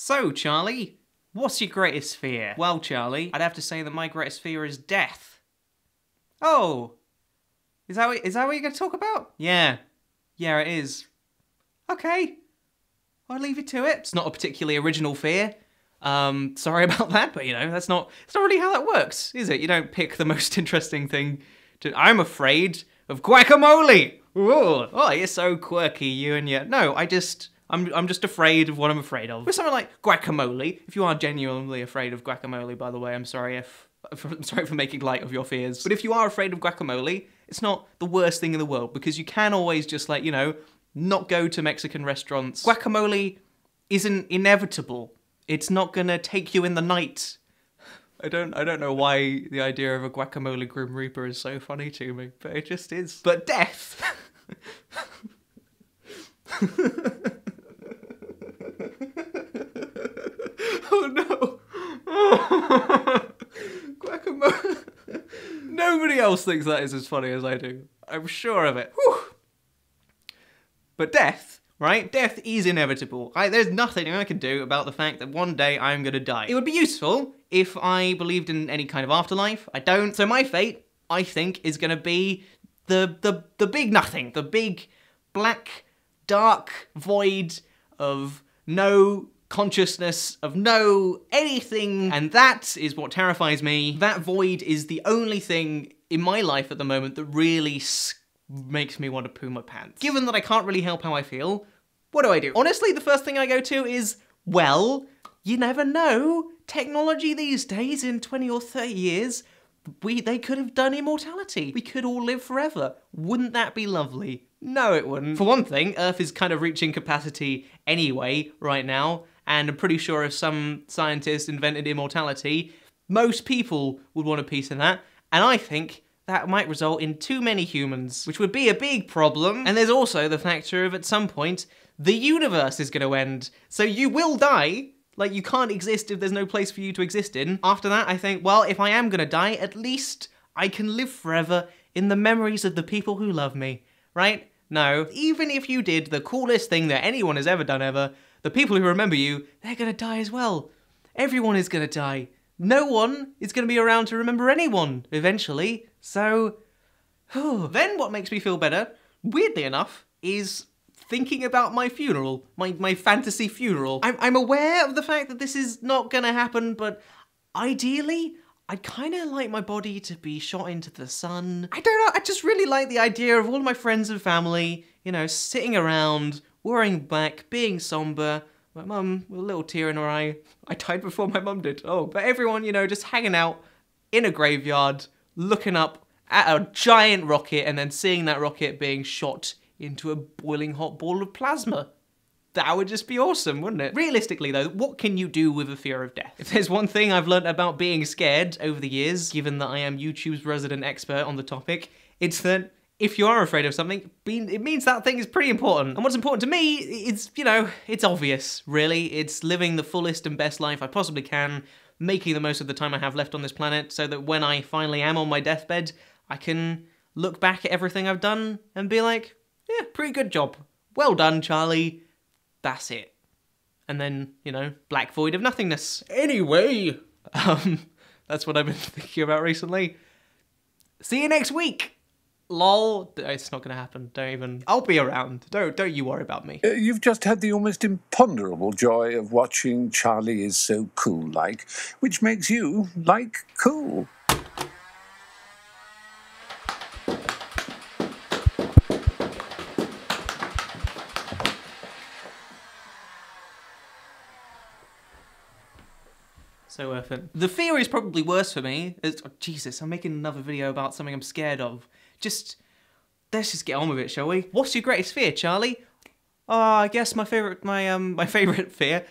So, Charlie, what's your greatest fear? Well, Charlie, I'd have to say that my greatest fear is death. Oh, is that what you're going to talk about? Yeah, it is. Okay, I'll leave you to it. It's not a particularly original fear. Sorry about that, but you know, it's not really how that works, is it? You don't pick the most interesting thing to... I'm afraid of guacamole! Ooh, oh, you're so quirky, you and your... No, I'm just afraid of what I'm afraid of. With something like guacamole, if you are genuinely afraid of guacamole, by the way, I'm sorry for making light of your fears. But if you are afraid of guacamole, it's not the worst thing in the world, because you can always just, like, you know, not go to Mexican restaurants. Guacamole isn't inevitable. It's not gonna take you in the night. I don't know why the idea of a guacamole Grim Reaper is so funny to me, but it just is. But death! Oh no! Guacamole. Nobody else thinks that is as funny as I do. I'm sure of it. Whew. But death, right? Death is inevitable. There's nothing I can do about the fact that one day I'm gonna die. It would be useful if I believed in any kind of afterlife. I don't. So my fate, I think, is gonna be the big nothing. The big, black, dark void of no consciousness, of no anything, and that is what terrifies me. That void is the only thing in my life at the moment that really makes me want to poo my pants. Given that I can't really help how I feel, what do I do? Honestly, the first thing I go to is, well, you never know. Technology these days, in 20 or 30 years, they could have done immortality. We could all live forever. Wouldn't that be lovely? No, it wouldn't. For one thing, Earth is kind of reaching capacity anyway right now, and I'm pretty sure if some scientist invented immortality, most people would want a piece of that, and I think that might result in too many humans, which would be a big problem. And there's also the factor of, at some point, the universe is going to end, so you will die. Like, you can't exist if there's no place for you to exist in. After that, I think, well, if I am gonna die, at least I can live forever in the memories of the people who love me, right? No, even if you did the coolest thing that anyone has ever done ever, the people who remember you, they're gonna die as well. Everyone is gonna die. No one is gonna be around to remember anyone, eventually. So, then what makes me feel better, weirdly enough, is thinking about my funeral, my fantasy funeral. I'm aware of the fact that this is not gonna happen, but ideally, I'd kinda like my body to be shot into the sun. I don't know, I just really like the idea of all my friends and family, you know, sitting around, wearing black, being somber, my mum with a little tear in her eye. I died before my mum did. Oh, but everyone, you know, just hanging out in a graveyard, looking up at a giant rocket and then seeing that rocket being shot into a boiling hot ball of plasma. That would just be awesome, wouldn't it? Realistically though, what can you do with a fear of death? If there's one thing I've learned about being scared over the years, given that I am YouTube's resident expert on the topic, it's that if you are afraid of something, it means that thing is pretty important. And what's important to me is, you know, it's obvious, really. It's living the fullest and best life I possibly can, making the most of the time I have left on this planet, so that when I finally am on my deathbed, I can look back at everything I've done and be like, yeah, pretty good job. Well done, Charlie. That's it. And then, you know, black void of nothingness. Anyway, that's what I've been thinking about recently. See you next week. Lol. It's not gonna happen. Don't even. I'll be around. Don't you worry about me. You've just had the almost imponderable joy of watching Charlie Is So Cool like, which makes you like cool. So worth it. The fear is probably worse for me. Oh, Jesus, I'm making another video about something I'm scared of. Let's just get on with it, shall we? What's your greatest fear, Charlie? I guess my all-time favorite fear